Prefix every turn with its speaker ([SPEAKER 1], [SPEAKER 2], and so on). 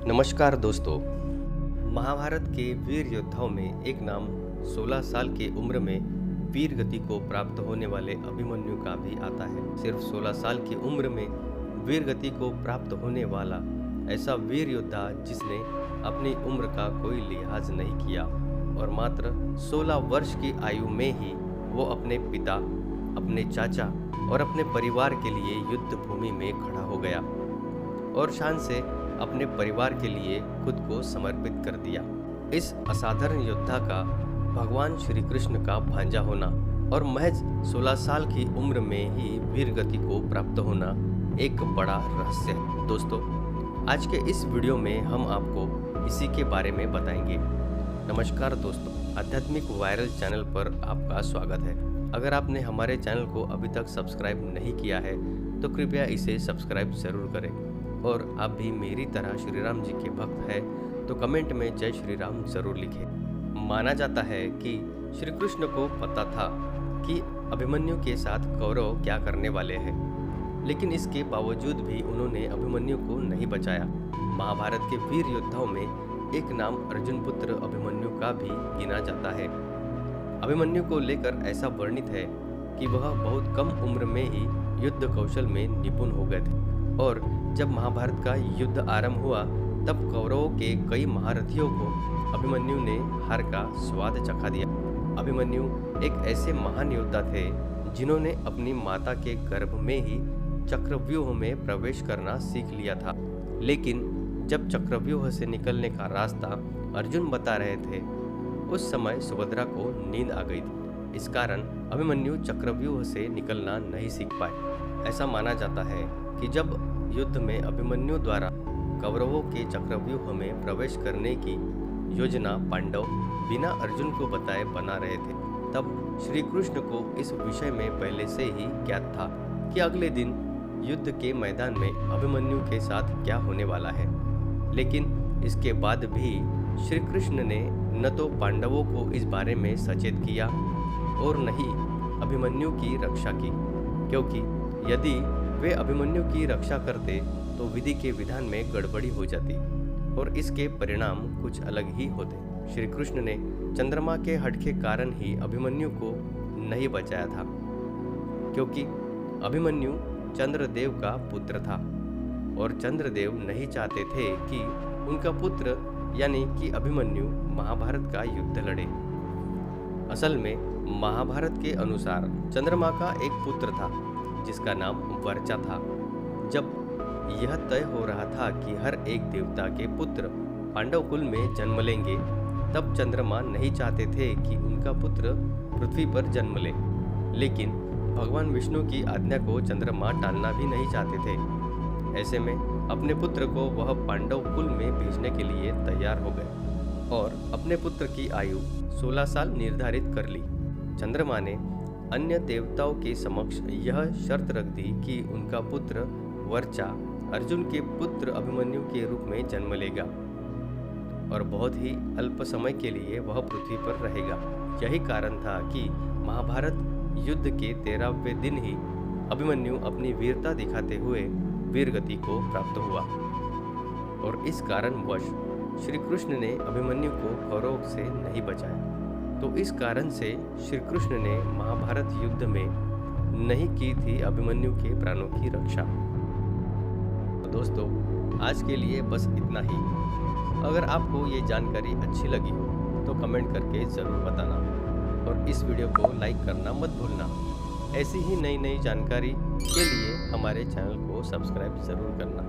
[SPEAKER 1] नमस्कार दोस्तों। महाभारत के वीर योद्धाओं में एक नाम 16 साल की उम्र में वीर गति को प्राप्त होने वाले अभिमन्यु का भी आता है। सिर्फ 16 साल की उम्र में वीर गति को प्राप्त होने वाला ऐसा वीर योद्धा जिसने अपनी उम्र का कोई लिहाज नहीं किया और मात्र 16 वर्ष की आयु में ही वो अपने पिता, अपने चाचा और अपने परिवार के लिए युद्ध भूमि में खड़ा हो गया और शान से अपने परिवार के लिए खुद को समर्पित कर दिया। इस असाधारण योद्धा का भगवान श्री कृष्ण का भांजा होना और महज 16 साल की उम्र में ही वीर गति को प्राप्त होना एक बड़ा रहस्य है। दोस्तों, आज के इस वीडियो में हम आपको इसी के बारे में बताएंगे। नमस्कार दोस्तों, आध्यात्मिक वायरल चैनल पर आपका स्वागत है। अगर आपने हमारे चैनल को अभी तक सब्सक्राइब नहीं किया है तो कृपया इसे सब्सक्राइब जरूर करें और आप भी मेरी तरह श्री राम जी के भक्त हैं तो कमेंट में जय श्री राम जरूर लिखें। माना जाता है कि श्री कृष्ण को पता था कि अभिमन्यु के साथ कौरव क्या करने वाले हैं, लेकिन इसके बावजूद भी उन्होंने अभिमन्यु को नहीं बचाया। महाभारत के वीर योद्धाओं में एक नाम अर्जुन पुत्र अभिमन्यु का भी गिना जाता है। अभिमन्यु को लेकर ऐसा वर्णित है कि वह बहुत कम उम्र में ही युद्ध कौशल में निपुण हो गए थे और जब महाभारत का युद्ध आरंभ हुआ तब कौरवों के कई महारथियों को अभिमन्यु ने हार का स्वाद चखा दिया। अभिमन्यु एक ऐसे महान योद्धा थे जिन्होंने अपनी माता के गर्भ में ही चक्रव्यूह में प्रवेश करना सीख लिया था, लेकिन जब चक्रव्यूह से निकलने का रास्ता अर्जुन बता रहे थे उस समय सुभद्रा को नींद आ गई थी। इस कारण अभिमन्यु चक्रव्यूह से निकलना नहीं सीख पाए। ऐसा माना जाता है कि जब युद्ध में अभिमन्यु द्वारा कौरवों के चक्रव्यूह में प्रवेश करने की योजना पांडव बिना अर्जुन को बताए बना रहे थे, तब श्री कृष्ण को इस विषय में पहले से ही ज्ञात था कि अगले दिन युद्ध के मैदान में अभिमन्यु के साथ क्या होने वाला है। लेकिन इसके बाद भी श्री कृष्ण ने न तो पांडवों को इस बारे में सचेत किया और न ही अभिमन्यु की रक्षा की, क्योंकि यदि वे अभिमन्यु की रक्षा करते तो विधि के विधान में गड़बड़ी हो जाती और इसके परिणाम कुछ अलग ही होते। श्री कृष्ण ने चंद्रमा के हट के कारण ही अभिमन्यु को नहीं बचाया था, क्योंकि अभिमन्यु चंद्रदेव का पुत्र था और चंद्रदेव नहीं चाहते थे कि उनका पुत्र यानी कि अभिमन्यु महाभारत का युद्ध लड़े। असल में महाभारत के अनुसार चंद्रमा का एक पुत्र था जिसका नाम वर्चा था। जब यह तय हो रहा था कि हर एक देवता के पुत्र पांडव कुल में जन्म लेंगे, तब चंद्रमा नहीं चाहते थे कि उनका पुत्र पृथ्वी पर जन्म ले, लेकिन भगवान विष्णु की आज्ञा को चंद्रमा टालना भी नहीं चाहते थे। ऐसे में अपने पुत्र को वह पांडव कुल में भेजने के लिए तैयार हो गए और अपने पुत्र की आयु 16 साल निर्धारित कर ली। चंद्रमा ने अन्य देवताओं के समक्ष यह शर्त रख दी कि उनका पुत्र वर्चा अर्जुन के पुत्र अभिमन्यु के रूप में जन्म लेगा और बहुत ही अल्प समय के लिए वह पृथ्वी पर रहेगा। यही कारण था कि महाभारत युद्ध के 13वें दिन ही अभिमन्यु अपनी वीरता दिखाते हुए वीर गति को प्राप्त हुआ और इस कारणवश श्री कृष्ण ने अभिमन्यु को कौरव से नहीं बचाया। तो इस कारण से श्री कृष्ण ने महाभारत युद्ध में नहीं की थी अभिमन्यु के प्राणों की रक्षा। तो दोस्तों, आज के लिए बस इतना ही। अगर आपको ये जानकारी अच्छी लगी हो तो कमेंट करके ज़रूर बताना और इस वीडियो को लाइक करना मत भूलना। ऐसी ही नई नई जानकारी के लिए हमारे चैनल को सब्सक्राइब ज़रूर करना।